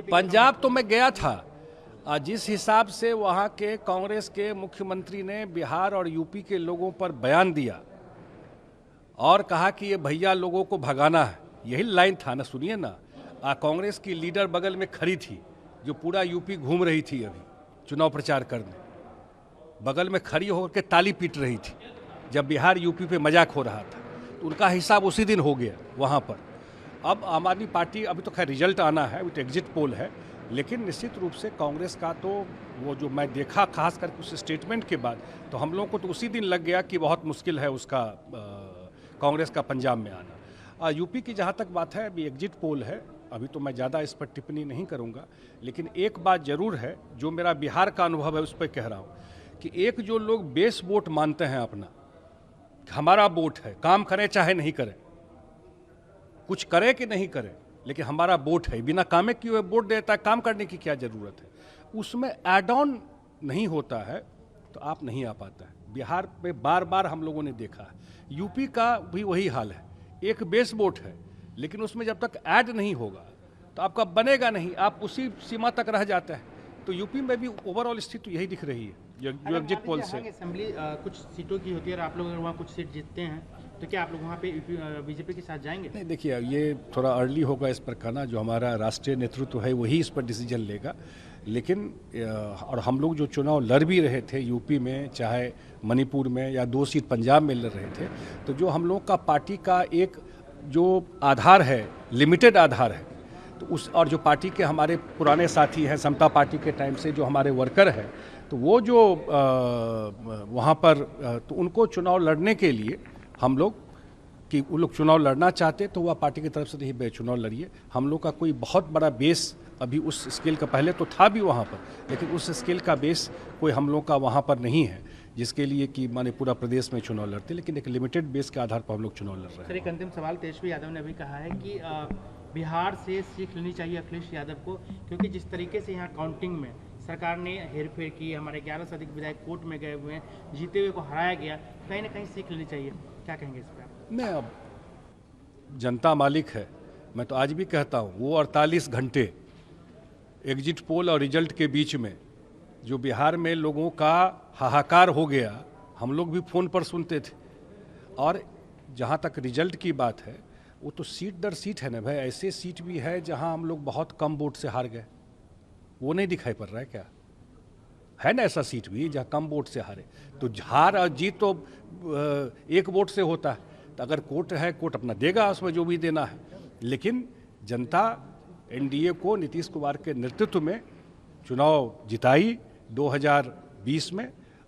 पंजाब तो मैं गया था। जिस हिसाब से वहाँ के कांग्रेस के मुख्यमंत्री ने बिहार और यूपी के लोगों पर बयान दिया और कहा कि ये भैया लोगों को भगाना है, यही लाइन था ना, सुनिए ना। कांग्रेस की लीडर बगल में खड़ी थी जो पूरा यूपी घूम रही थी अभी चुनाव प्रचार करने, बगल में खड़ी होकर के ताली पीट रही थी जब बिहार यूपी पे मजाक हो रहा था। तो उनका हिसाब उसी दिन हो गया वहाँ पर। अब आम आदमी पार्टी, अभी तो खैर रिजल्ट आना है, अभी तो एग्जिट पोल है, लेकिन निश्चित रूप से कांग्रेस का तो वो जो मैं देखा खास करके उस स्टेटमेंट के बाद, तो हम लोगों को तो उसी दिन लग गया कि बहुत मुश्किल है उसका कांग्रेस का पंजाब में आना। यूपी की जहाँ तक बात है, अभी एग्जिट पोल है, अभी तो मैं ज़्यादा इस पर टिप्पणी नहीं करूँगा, लेकिन एक बात ज़रूर है जो मेरा बिहार का अनुभव है उस पर कह रहा हूँ कि एक जो लोग बेस वोट मानते हैं अपना, हमारा वोट है, काम करें चाहे नहीं करें, कुछ करे कि नहीं करे, लेकिन हमारा वोट है, बिना कामे किए हुए वोट देता है, काम करने की क्या ज़रूरत है, उसमें ऐड ऑन नहीं होता है तो आप नहीं आ पाता है। बिहार में बार बार हम लोगों ने देखा है, यूपी का भी वही हाल है, एक बेस वोट है लेकिन उसमें जब तक ऐड नहीं होगा तो आपका बनेगा नहीं, आप उसी सीमा तक रह जाते हैं। तो यूपी में भी ओवरऑल स्थिति यही दिख रही है जो एग्जिट पोल से। असेंबली कुछ सीटों की होती है और आप लोग अगर वहाँ कुछ सीट जीतते हैं तो क्या आप लोग वहाँ पे बीजेपी के साथ जाएंगे? नहीं, देखिए ये थोड़ा अर्ली होगा इस पर कहना, जो हमारा राष्ट्रीय नेतृत्व है वही इस पर डिसीजन लेगा। लेकिन और हम लोग जो चुनाव लड़ भी रहे थे यूपी में, चाहे मणिपुर में या 2 सीट पंजाब में लड़ रहे थे, तो जो हम लोग का पार्टी का एक जो आधार है, लिमिटेड आधार है, तो उस और जो पार्टी के हमारे पुराने साथी हैं, समता पार्टी के टाइम से जो हमारे वर्कर हैं, तो वो जो वहाँ पर तो उनको चुनाव लड़ने के लिए हम लोग कि वो लोग चुनाव लड़ना चाहते तो वह पार्टी की तरफ से नहीं, चुनाव लड़िए। हम लोग का कोई बहुत बड़ा बेस अभी उस स्केल का, पहले तो था भी वहाँ पर, लेकिन उस स्केल का बेस कोई हम लोग का वहाँ पर नहीं है जिसके लिए कि माने पूरा प्रदेश में चुनाव लड़ते, लेकिन एक लिमिटेड बेस के आधार पर हम लोग चुनाव लड़ रहे हैं। सर, एक अंतिम सवाल, तेजस्वी यादव ने अभी कहा है कि बिहार से सीख लेनी चाहिए अखिलेश यादव को, क्योंकि जिस तरीके से यहाँ काउंटिंग में सरकार ने हेरफेर की, हमारे 11 से अधिक विधायक कोर्ट में गए हुए हैं, जीते हुए को हराया गया, कहीं ना कहीं सीख लेनी चाहिए, क्या कहेंगे इस पर? मैं अब जनता मालिक है, मैं तो आज भी कहता हूँ वो 48 घंटे एग्जिट पोल और रिजल्ट के बीच में जो बिहार में लोगों का हाहाकार हो गया, हम लोग भी फ़ोन पर सुनते थे। और जहाँ तक रिजल्ट की बात है, वो तो सीट दर सीट है ना भाई, ऐसे सीट भी है जहाँ हम लोग बहुत कम वोट से हार गए, वो नहीं दिखाई पड़ रहा है क्या? है ना ऐसा सीट भी जहाँ कम वोट से हारे। तो हार और जीत तो 1 वोट से होता है, तो अगर कोर्ट है, कोर्ट अपना देगा उसमें जो भी देना है। लेकिन जनता एनडीए को नीतीश कुमार के नेतृत्व में चुनाव जिताई 2020 में,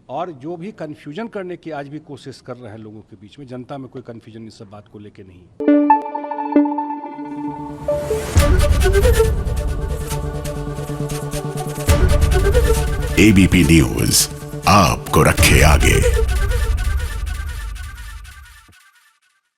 और जो भी कन्फ्यूजन करने की आज भी कोशिश कर रहे हैं लोगों के बीच में, जनता में कोई कन्फ्यूजन इस सब बात को लेके नहीं। एबीपी न्यूज आपको रखे आगे।